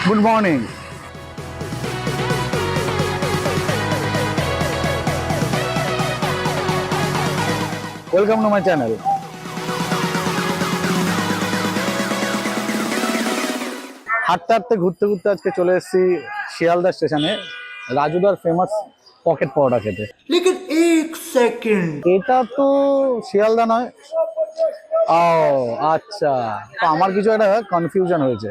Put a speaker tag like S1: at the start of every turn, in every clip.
S1: Good morning. Welcome to my channel. হাঁটতে হাঁটতে ঘুরতে ঘুরতে আজকে চলে এসেছি শিয়ালদা স্টেশনে রাজুদার ফেমাস পকেট পরোটা খেতে।
S2: लेकिन एक सेकंड
S1: এটা তো শিয়ালদা নয়। ও আচ্ছা, তো আমার কিছু একটা কনফিউশন হয়েছে।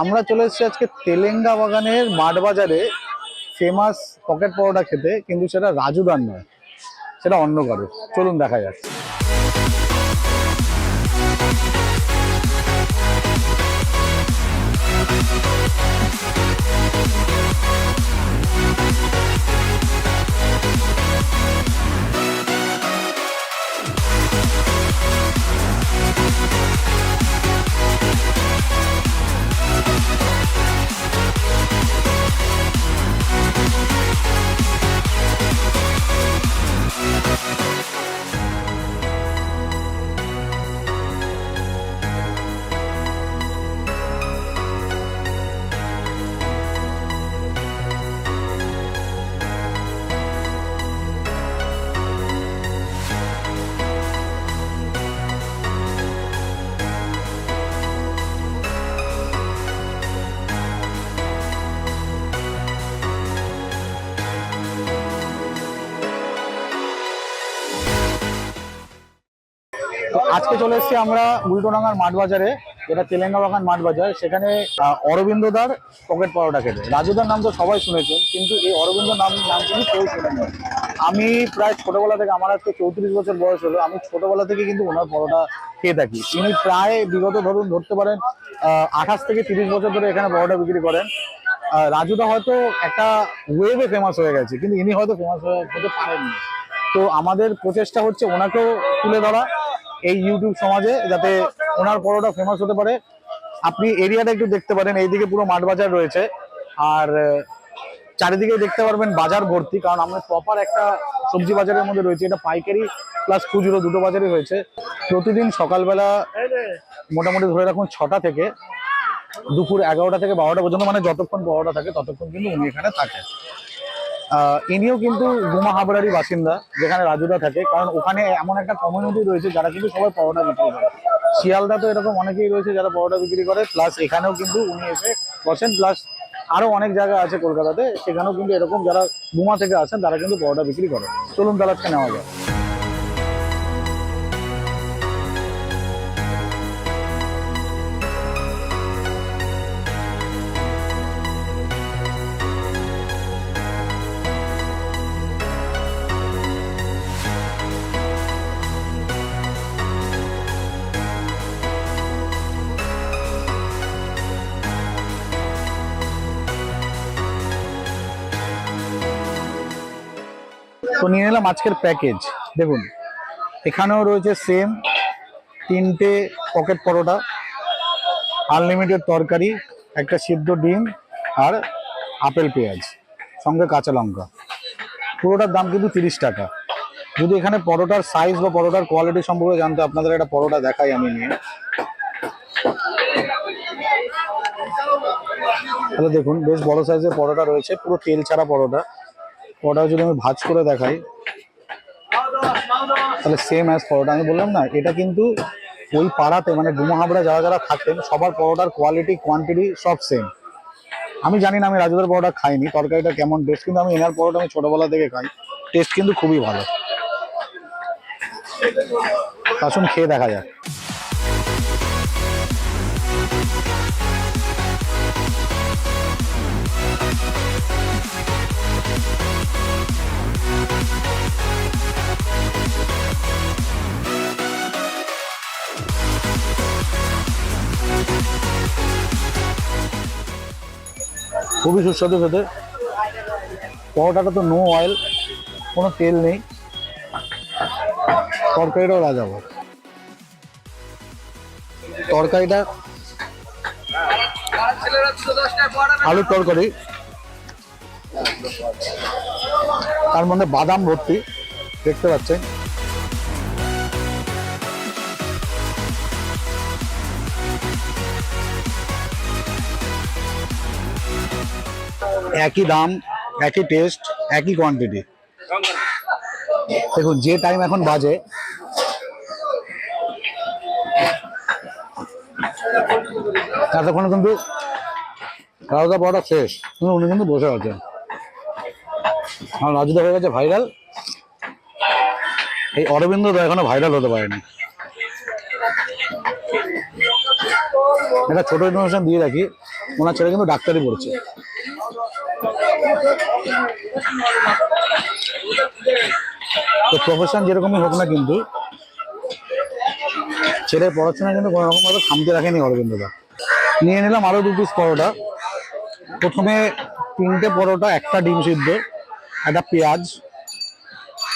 S1: আমরা চলে এসেছি আজকে তেলেঙ্গা বাগানের মাঠ বাজারে ফেমাস পকেট পরোটা খেতে, কিন্তু সেটা রাজুদার নয়, সেটা অন্য কারো। চলুন দেখা যাচ্ছে। আজকে চলে এসেছি আমরা উল্টোডাঙ্গার মাঠ বাজারে, যেটা তেলেঙ্গা বাগান মাঠ বাজার। সেখানে অরবিন্দদার পকেট পরোটা খেতে। রাজুদার নাম তো সবাই শুনেছেন, কিন্তু এই অরবিন্দ নাম কিন্তু কেউ শুনেনি। আমি প্রায় ছোটবেলা থেকে, আমার আজকে 34 বছর বয়স হলো, আমি ছোটবেলা থেকে কিন্তু ওনার পরোটা খেয়ে থাকি। তিনি প্রায় বিগত ধরতে পারেন 28 থেকে 30 বছর ধরে এখানে পরোটা বিক্রি করেন। রাজুদা হয়তো একটা ওয়েবে ফেমাস হয়ে গেছে, কিন্তু ইনি হয়তো ফেমাস হতে পারেননি। তো আমাদের প্রচেষ্টা হচ্ছে ওনাকেও তুলে ধরা এই ইউটিউব সমাজে, যাতে ওনার পরোটা ফেমাস হতে পারে। আপনি এরিয়াটা একটু দেখতে পারেন, এইদিকে পুরো মাঠ বাজার রয়েছে, আর চারিদিকে দেখতে পারবেন বাজার ভর্তি, কারণ আমরা প্রপার একটা সবজি বাজারের মধ্যে রয়েছে। এটা পাইকারি প্লাস খুচরো দুটো বাজারই হয়েছে। প্রতিদিন সকালবেলা মোটামুটি ধরে রাখুন 6টা থেকে দুপুর 11টা থেকে 12টা পর্যন্ত, মানে যতক্ষণ পরোটা থাকে ততক্ষণ কিন্তু উনি এখানে থাকেন। ইনিও কিন্তু গুমা হাবড়ারই বাসিন্দা, যেখানে রাজুদা থাকে, কারণ ওখানে এমন একটা কমিউনিটি রয়েছে যারা কিন্তু সবাই পরোটা বিক্রি করে। শিয়ালদা তো এরকম অনেকেই রয়েছে যারা পরোটা বিক্রি করে, প্লাস এখানেও কিন্তু উনি এসে বসেন, প্লাস আরো অনেক জায়গা আছে কলকাতাতে, সেখানেও কিন্তু এরকম যারা গুমা থেকে আসেন তারা কিন্তু পরোটা বিক্রি করে। চলুন তাহলে আজকে নেওয়া যায়। তো নিয়ে নিলাম আজকের প্যাকেজ। দেখুন এখানেও রয়েছে সেম 3টে পকেট পরোটা, আনলিমিটেড তরকারি, একটা সিদ্ধ ডিম আর আপেল পেঁয়াজ, সঙ্গে কাঁচা লঙ্কা। পুরোটার দাম কিন্তু 30 টাকা। যদি এখানে পরোটার সাইজ বা পরোটার কোয়ালিটি সম্পর্কে জানতে, আপনাদের একটা পরোটা দেখাই আমি নিয়ে। তাহলে দেখুন বেশ বড় সাইজের পরোটা রয়েছে, পুরো তেল ছাড়া পরোটা। পরোটা যদি আমি ভাঁজ করে দেখাই, তাহলে সেম অ্যাজ পরোটা। আমি বললাম না, এটা কিন্তু ওই পাড়াতে মানে গুমা হাবড়া যারা যারা থাকেন সবার পরোটার কোয়ালিটি কোয়ান্টিটি সব সেম। আমি জানি না, আমি রাজুদার পরোটা খাইনি, তরকারিটা কেমন টেস্ট, কিন্তু আমি এনার পরোটা আমি ছোটবেলা থেকে খাই, টেস্ট কিন্তু খুবই ভালো। আসুন খেয়ে দেখা যাক। খুবই সুস্বাদু খেতে। পরোটাটা তো নো অয়েল, কোনো তেল নেই, তরকারিটাও লাগাবো। তরকারিটা আলুর তরকারি, তার মধ্যে বাদাম ভর্তি, দেখতে পাচ্ছেন। একই দাম, একই টেস্ট, একই কোয়ান্টিটি। দেখুন যে টাইম এখন বাজে, এতক্ষণ কিন্তু রাজুদা পরোটা শেষ, কিন্তু উনি কিন্তু বসে আছেন। আর রাজুদা হয়ে গেছে ভাইরাল, এই অরবিন্দ দা এখনো ভাইরাল হতে পারেনি। একটা ছোট ইনফরমেশন দিয়ে রাখি, ওনার ছেলে কিন্তু ডাক্তারি পড়ছে। তো প্রফেশন যেরকমই হোক না, কিন্তু ছেলের পড়াশোনা কিন্তু কোনো রকম ভাবে থামতে রাখেনি অরবিন্দ দা। নিয়ে নিলাম আরো 2 পিস পরোটা। প্রথমে 3টে পরোটা, একটা ডিম সিদ্ধ, একটা পেঁয়াজ,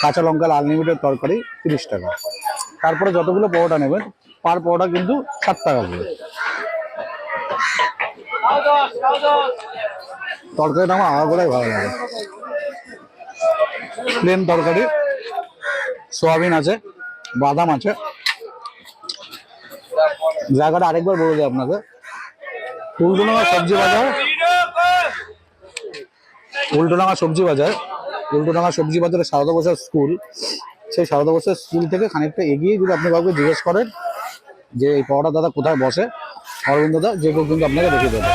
S1: কাঁচা লঙ্কা, আনলিমিটেড তরকারি, 30 টাকা। তারপরে যতগুলো পরোটা নেবেন পার পরোটা কিন্তু 7 টাকা করে। তরকারিটা আমার আলাদাই ভালো লাগে। প্লেন তরকারি, সোয়াবিন আছে, বাদাম আছে। জায়গাটা আরেকবার বলে দিই আপনাকে, উল্টোডাঙ্গা সবজি বাজার, উল্টোডাঙ্গা সবজি বাজার, উল্টোডাঙ্গা সবজি বাজারে সারদা বসার স্কুল। সেই সারদা বসার স্কুল থেকে খানিকটা এগিয়ে যদি আপনি কাউকে জিজ্ঞেস করেন যে এই পরোটা দাদা কোথায় বসে, অরবিন্দ দা, যে কেউ কিন্তু আপনাকে দেখিয়ে দেবে।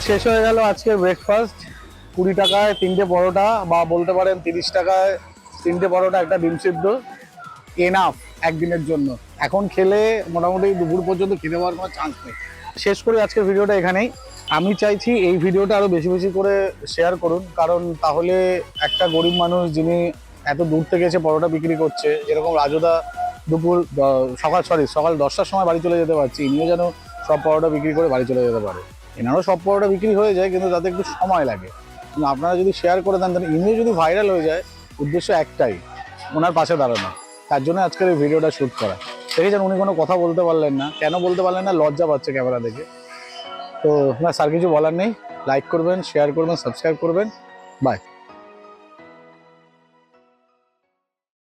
S1: শেষ হয়ে গেল আজকের ব্রেকফাস্ট। 20 টাকায় 3টে পরোটা, বা বলতে পারেন 30 টাকায় 3টে পরোটা, একটা ডিম সিদ্ধ, এনাফ একদিনের জন্য। এখন খেলে মোটামুটি দুপুর পর্যন্ত খেতে পাওয়ার কোনো চান্স নেই। শেষ করি আজকের ভিডিওটা এখানেই। আমি চাইছি এই ভিডিওটা আরো বেশি বেশি করে শেয়ার করুন, কারণ তাহলে একটা গরিব মানুষ যিনি এত দূর থেকে এসে পরোটা বিক্রি করছে, এরকম রাজুদা সকাল 10টার সময় বাড়ি চলে যেতে পারছে, ইনিও যেন সব পরোটা বিক্রি করে বাড়ি চলে যেতে পারে। এনারও সব পরোটা বিক্রি হয়ে যায়, কিন্তু তাতে একটু সময় লাগে। কিন্তু আপনারা যদি শেয়ার করে দেন, তাহলে ইনিও যদি ভাইরাল হয়ে যায়, উদ্দেশ্য একটাই, ওনার পাশে দাঁড়ানো। তার জন্য আজকের এই ভিডিওটা শ্যুট করা। দেখেছেন উনি কোনো কথা বলতে পারলেন না, কেন বলতে পারলেন না? লজ্জা পাচ্ছে ক্যামেরা দেখে। তো না, স্যার কিছু বলার নেই। লাইক করবেন, শেয়ার করবেন, সাবস্ক্রাইব করবেন। বাই।